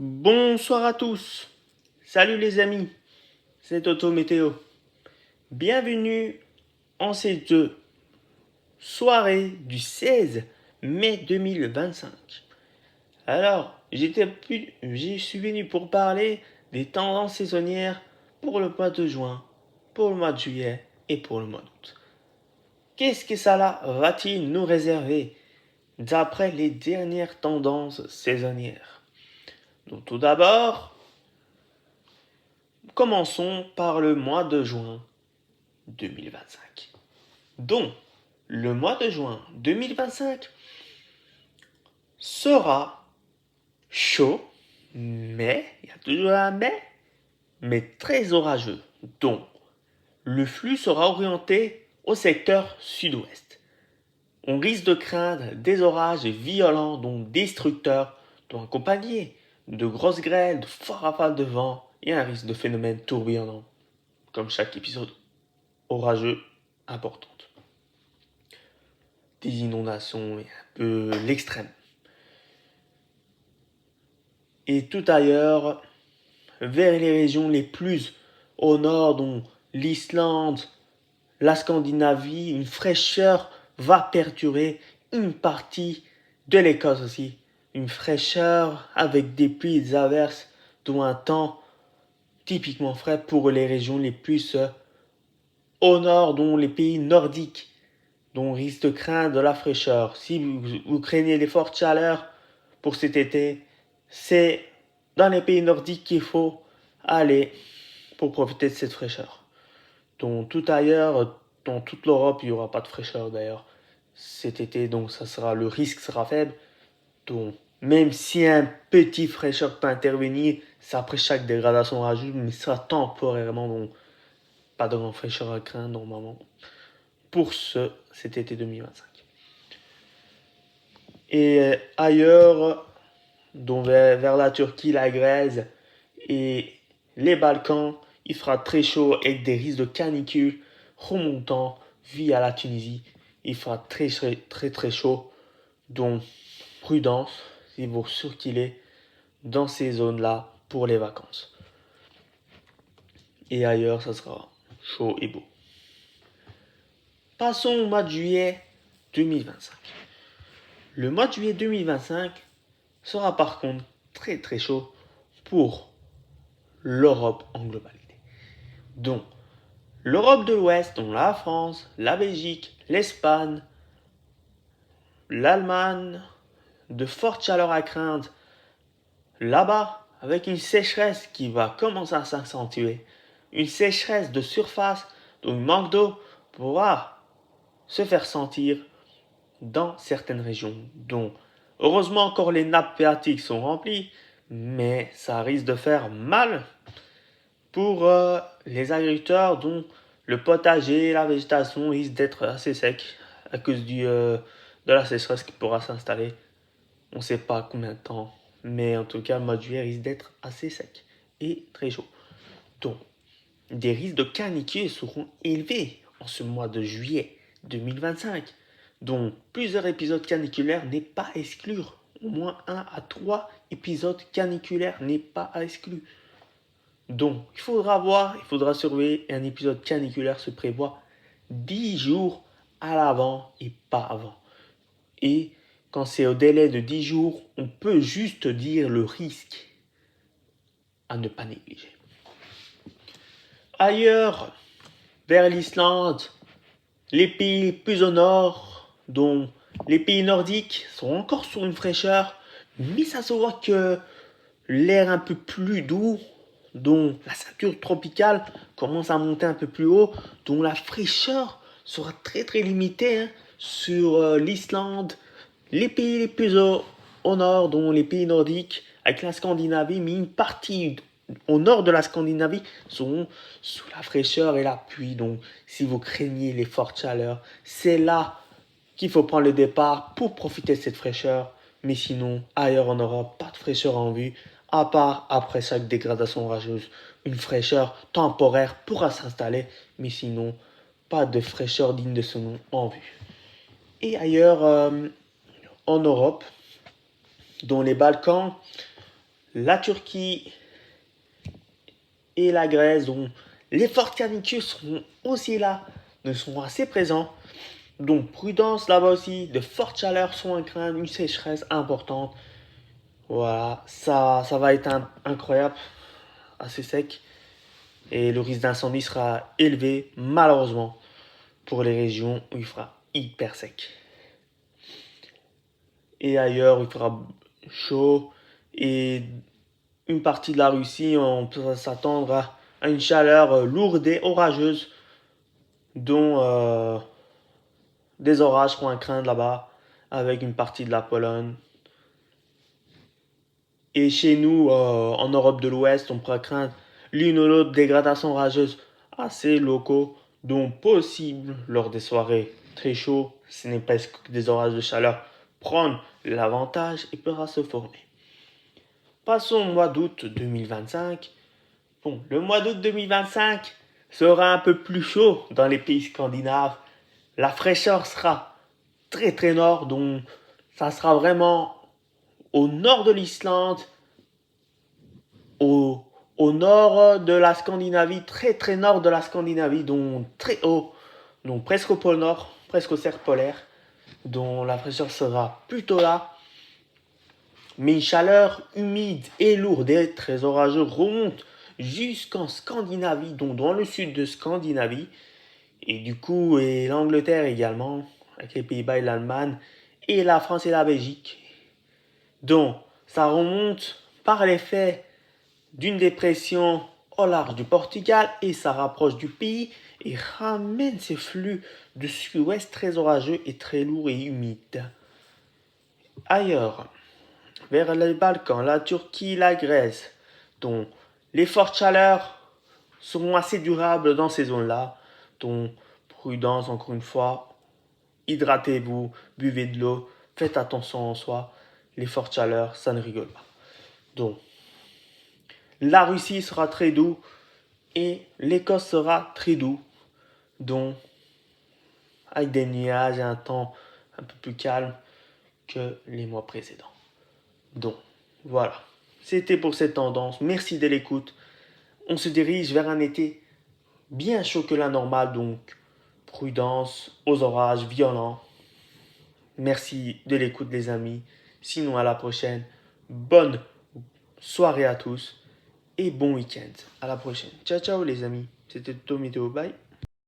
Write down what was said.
Bonsoir à tous. Salut les amis, c'est Toto Météo. Bienvenue en cette soirée du 16 mai 2025. Alors, j'y suis venu pour parler des tendances saisonnières pour le mois de juin, pour le mois de juillet et pour le mois d'août. Qu'est-ce que cela va-t-il nous réserver d'après les dernières tendances saisonnières? Donc tout d'abord, commençons par le mois de juin 2025. Donc, le mois de juin 2025 sera chaud, mais, il y a toujours un mais très orageux. Donc, le flux sera orienté au secteur sud-ouest. On risque de craindre des orages violents, donc destructeurs, dont accompagnés de grosses grêles, de forts rafales de vent et un risque de phénomènes tourbillonnants, comme chaque épisode orageux importante. Des inondations et un peu l'extrême. Et tout ailleurs, vers les régions les plus au nord, dont l'Islande, la Scandinavie, une fraîcheur va perturber une partie de l'Écosse aussi. Une fraîcheur avec des pluies et des averses, dont un temps typiquement frais pour les régions les plus au nord, dont les pays nordiques, dont on risque de craindre de la fraîcheur. Si vous craignez les fortes chaleurs pour cet été, c'est dans les pays nordiques qu'il faut aller pour profiter de cette fraîcheur. Donc tout ailleurs, dans toute l'Europe, il n'y aura pas de fraîcheur d'ailleurs cet été, donc le risque sera faible. Donc même si un petit fraîcheur peut intervenir, c'est après chaque dégradation rajoute, mais ça sera temporairement, donc pas de grande fraîcheur à craindre normalement pour cet été 2025. Et ailleurs, dont vers la Turquie, la Grèce et les Balkans, il fera très chaud avec des risques de canicule remontant via la Tunisie. Il fera très chaud, donc prudence si vous circulez dans ces zones-là pour les vacances. Et ailleurs, ça sera chaud et beau. Passons au mois de juillet 2025. Le mois de juillet 2025 sera par contre très chaud pour l'Europe en globalité. Donc, l'Europe de l'Ouest, dont la France, la Belgique, l'Espagne, l'Allemagne, de fortes chaleurs à craindre là-bas, avec une sécheresse qui va commencer à s'accentuer, une sécheresse de surface, donc manque d'eau pourra se faire sentir dans certaines régions. Donc, heureusement encore les nappes phréatiques sont remplies, mais ça risque de faire mal pour les agriculteurs dont le potager et la végétation risquent d'être assez secs à cause de la sécheresse qui pourra s'installer. On ne sait pas combien de temps, mais en tout cas, le mois de juillet risque d'être assez sec et très chaud. Donc, des risques de canicule seront élevés en ce mois de juillet 2025, dont plusieurs épisodes caniculaires n'est pas à exclure. Au moins 1 à 3 épisodes caniculaires n'est pas à exclure. Donc, il faudra surveiller. Un épisode caniculaire se prévoit 10 jours à l'avant et pas avant. Et quand c'est au délai de 10 jours, on peut juste dire le risque à ne pas négliger. Ailleurs, vers l'Islande, les pays plus au nord, dont les pays nordiques, sont encore sur une fraîcheur, mais ça se voit que l'air un peu plus doux, dont la ceinture tropicale commence à monter un peu plus haut, dont la fraîcheur sera très limitée sur l'Islande, les pays les plus au nord, dont les pays nordiques, avec la Scandinavie, mais une partie au nord de la Scandinavie seront sous la fraîcheur et la pluie. Donc, si vous craignez les fortes chaleurs, c'est là qu'il faut prendre le départ pour profiter de cette fraîcheur. Mais sinon, ailleurs en Europe, pas de fraîcheur en vue, à part après chaque dégradation orageuse. Une fraîcheur temporaire pourra s'installer, mais sinon, pas de fraîcheur digne de ce nom en vue. Et ailleurs en Europe, dont les Balkans, la Turquie et la Grèce, dont les fortes canicules seront aussi là, ne seront assez présents. Donc prudence là-bas aussi, de fortes chaleurs sont à craindre, une sécheresse importante. Voilà, ça va être incroyable, assez sec. Et le risque d'incendie sera élevé, malheureusement, pour les régions où il fera hyper sec. Et ailleurs, il fera chaud. Et une partie de la Russie, on peut s'attendre à une chaleur lourde et orageuse, dont des orages seront à craindre là-bas, avec une partie de la Pologne. Et chez nous, en Europe de l'Ouest, on pourra craindre l'une ou l'autre dégradation orageuse assez locaux, dont possible lors des soirées très chaudes, ce n'est presque des orages de chaleur, prendre l'avantage et pourra se former. Passons au mois d'août 2025. Bon, le mois d'août 2025 sera un peu plus chaud dans les pays scandinaves. La fraîcheur sera très très nord, donc ça sera vraiment au nord de l'Islande, au, au nord de la Scandinavie, très très nord de la Scandinavie, donc très haut, donc presque au pôle nord, presque au cercle polaire, dont la fraîcheur sera plutôt là. Mais une chaleur humide et lourde et très orageuse remonte jusqu'en Scandinavie, donc dans le sud de Scandinavie, et du coup, et l'Angleterre également, avec les Pays-Bas et l'Allemagne, et la France et la Belgique. Donc, ça remonte par l'effet d'une dépression au large du Portugal et ça rapproche du pays et ramène ces flux de sud-ouest très orageux et très lourds et humides. Ailleurs, vers les Balkans, la Turquie, la Grèce, dont les fortes chaleurs seront assez durables dans ces zones-là, donc prudence encore une fois, hydratez-vous, buvez de l'eau, faites attention en soi, les fortes chaleurs, ça ne rigole pas. Donc, la Russie sera très doux et l'Écosse sera très doux, donc avec des nuages et un temps un peu plus calme que les mois précédents. Donc, voilà. C'était pour cette tendance. Merci de l'écoute. On se dirige vers un été bien chaud que la normale, donc prudence aux orages violents. Merci de l'écoute les amis. Sinon à la prochaine. Bonne soirée à tous et bon week-end. À la prochaine. Ciao ciao les amis. C'était Tomito. Bye.